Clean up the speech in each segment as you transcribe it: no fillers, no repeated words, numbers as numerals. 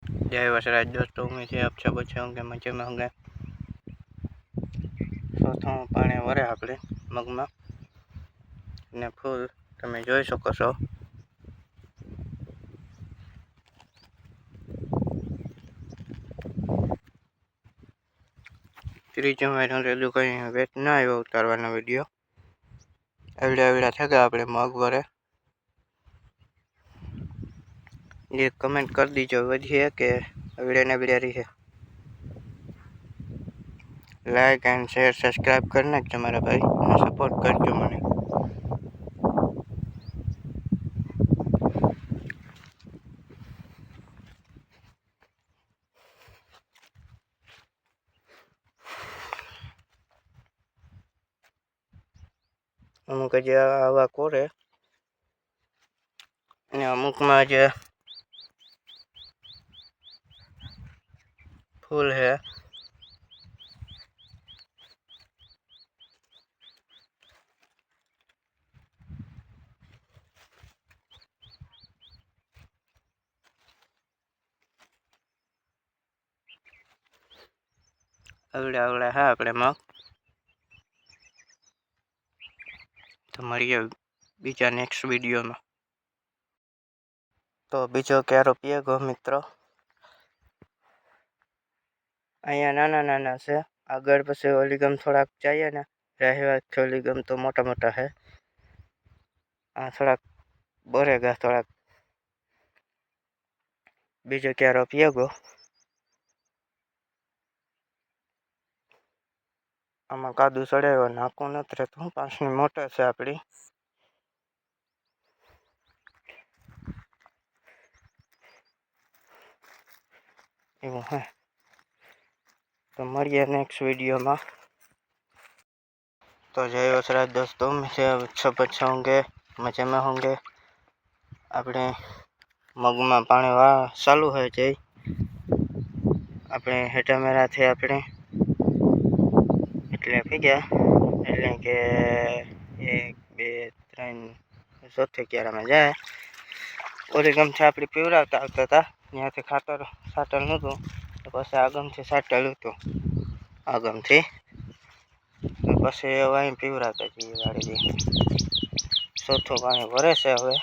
जय वसराज दोस्तों, उम्मीद है आप सब अच्छे होंगे, मजे में होंगे। ચોથું પાણી વરે આપણે મગમાં ને ફૂલ તમે જોઈ શકો છો। ત્રીજું મહિનું રેલું કંઈ વેટ ના આવ્યો ઉતારવાનો વિડીયો। એવડા થઈ ગયા આપણે મગ વરે। ये कमेंट कर दीजिए वही है कि वीडियो ने वीडियो रही है। लाइक एंड शेयर सब्सक्राइब करना તમારા ભાઈ અને સપોર્ટ કરજો મને। અમુક જે આવા કોરે અને અમુકમાં જે ફૂલ है। અવડા है આપણે મગ। તો મળીએ બીજા નેક્સ્ટ વિડીયોમાં। તો બીજો ક્યારો પીએગો મિત્રો। અહીંયા નાના નાના છે, આગળ પછી ઓલીગમ થોડાક જઈએ ને રહેવા ઓલીગમ તો મોટા મોટા है। આ થોડાક બોરેગા થોડાક બીજો ક્યારો પીએગો। આમાં કાદુ ચડાવ્યો નાખવું નથી રહેતું, 5ની મોટર છે આપણી। એવું હે तो મળીએ नेक्स्ट वीडियो में। तो जय वसराज दोस्तों, से सब अच्छे होंगे, मजे में होंगे। अपने मग में पानी वा चालू है जय अपने हेटा मेरा थे अपने એટલે પી ગયા એટલે કે 1 2 3 ચોથે ક્યારામાં જાય। ઓલી ગમથી આપણી પીવડાવતા આવતા હતા, ત્યાંથી ખાતર સાટલ નહોતું તો પછી આગમથી સાટેલું હતું આગમથી, તો પછી અહીં પીવડાવતા જઈએ વાડીથી। ચોથું પાણી ભરે છે હવે।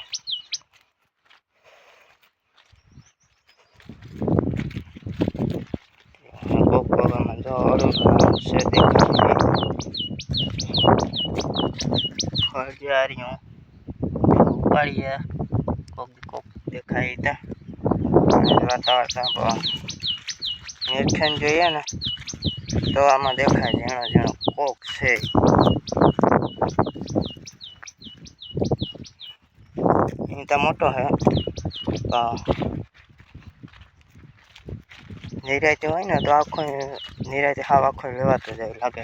કોક કોકમાં જો અડું છે દેખાય ફળિયારીઓ ઉપાડીએ કોક કોક દેખાય હતા। વાતાવરણ નિરીક્ષણ જોઈએ ને તો આમાં દેખાય ઝીણો ઝીણો કોક છે। ઇંતા મોટો है તો નિરાતે હોય ને તો આખો નિરાતે હાવ આખો લેવાતો જાય લાગે।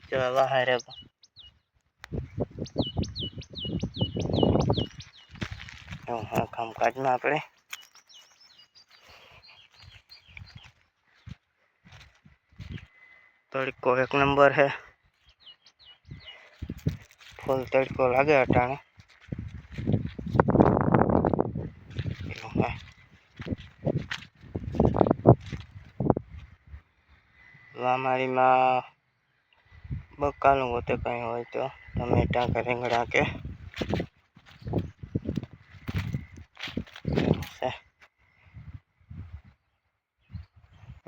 જો બહાર હા કામકાજમાં આપણે તડકો 1 नंबर है, फुल तड़को लगे अटाणे। वामारी में बकालू होते कहीं हो तो टमेटा के રીંગણા के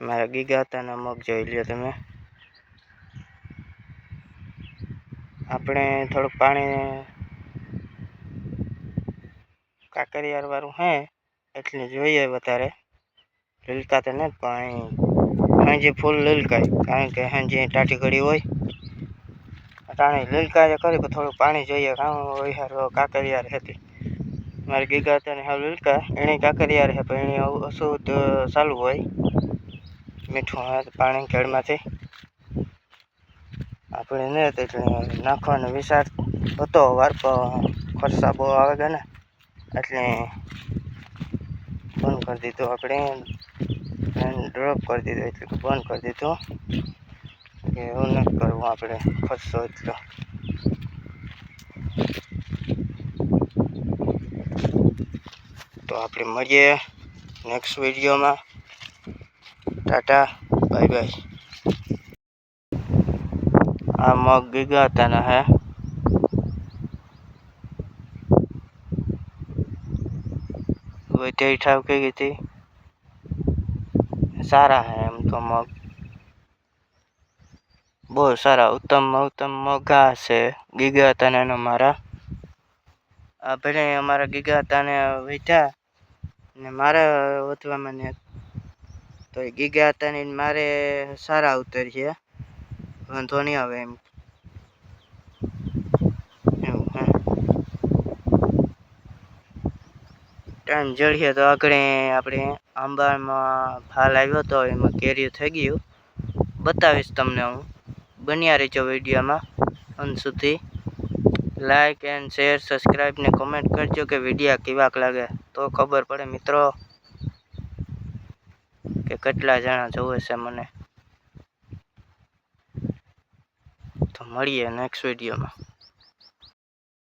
मारा गीगाताना मग જોઈ લ્યો તમે। આપણે થોડુંક પાણી કાકરિયાર વાળું હે એટલે જોઈએ વધારે લીલકા તો નથી પણ હાંજે ફૂલ લીલકાય, કારણ કે હાંજે ટાટી ઘડી હોય અટાણે લીલકા કરી થોડું પાણી જોઈએ કામ કાકરિયાર હતી। મારી ગીગા હતા ને હાવ લીલકા એને કાકરિયાર હે પણ એને ઓછું તો ચાલુ હોય મીઠું પાણી કેળમાંથી આપણે ને એટલે નાખવાનો વિચાર હતો વાર પણ ખર્ચા બહુ આવે ગયા ને એટલે બંધ કરી દીધું આપણે, ડ્રોપ કરી દીધું એટલે બંધ કરી દીધું કે એવું નથી કરવું આપણે ખર્ચો એટલો। તો આપણે મળીએ નેક્સ્ટ વિડીયોમાં. Tata bye bye. આ મગ ગીગાતાના હે વૈદ્ય ઠાવ કઈ ગઈ હતી. સારા હે એમ તો મગ બહુ સારા ઉત્તમ મગ છે ગીગાતાના મારા. આ ભલે અમારા ગીગાતાને વેચ્યા ને મારે વધવામાં ને તો ગીગાતાની મારે સારા ઉતર છે, વાંધો નહીં આવે એમ. ટાઈમ જડીએ તો આગળ આપણે આંબામાં ફાલ આવ્યો હતો, એમાં કેરી થઈ ગયું બતાવીશ તમને હું. બન્યા રહેજો વિડીયોમાં અંત સુધી. લાઈક એન્ડ શેર સબસ્ક્રાઈબ ને કોમેન્ટ કરજો કે વિડીયો કેવાક લાગે, તો ખબર પડે મિત્રો કે કેટલા જણા જોવે છે મને. તો મળીએ नेक्स्ट वीडियो में।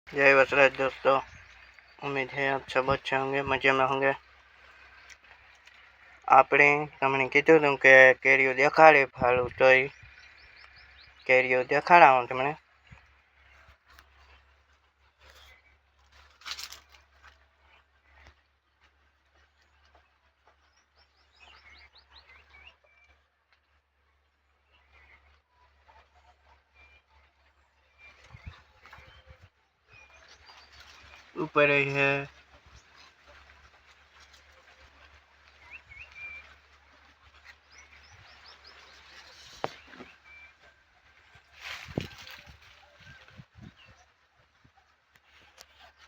जय वसराज दोस्तों, उम्मीद है आप सब अच्छे होंगे, मजे में होंगे। आपने तमने कीधुं तुम के केरियो देखाड़ी फालू तो केरियो देखाड़ा तमने। ऊपर ही है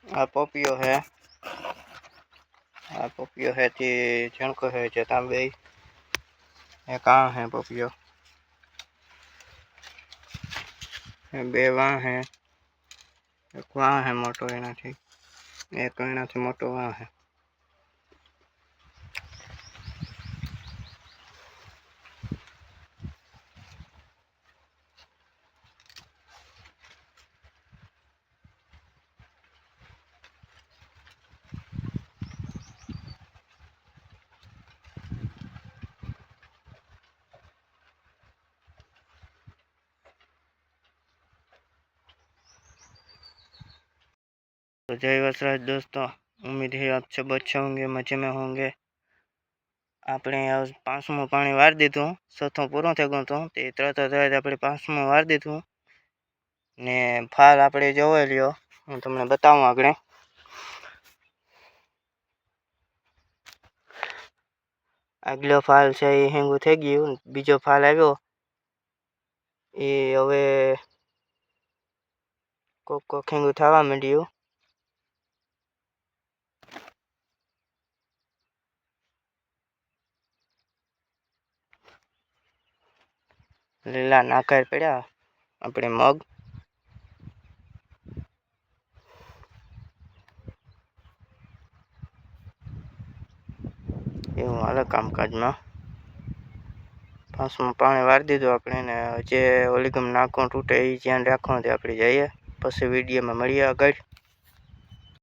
आ पोपियो है, आ पोपियो है ती झणको है तांबे कहाँ है पोपियो बे वहाँ है, एक वहाँ है मोटो एना थी, एक एना थी मोटो वहाँ है। तो जय वसराज दोस्तों, उम्मीद है आप सब अच्छे होंगे, मजे में होंगे। આપણે 5મું પાણી વાળી દીધું, 6થું પૂરું થઈ ગયું હતું તે તરત જ આપણે 5મું વાળી દીધું ને ફાલ આપણે જોઈ લ્યો, હું તમને બતાવું આગળ. આગલો ફાલ છે એ હેંગું થઈ ગયું, બીજો ફાલ આવ્યો એ હવે કોક હેંગું થવા માંડ્યું. લીલા નાકાર પડ્યા આપણે મગ. એવું હાલે કામકાજમાં. 5મું પાણી વાળી દીધું આપણે ને જે ઓલી ગમ નાખવું તૂટે એ ધ્યાન રાખવાનું આપણે જઈએ, પછી વિડીયોમાં મળીએ આગળ.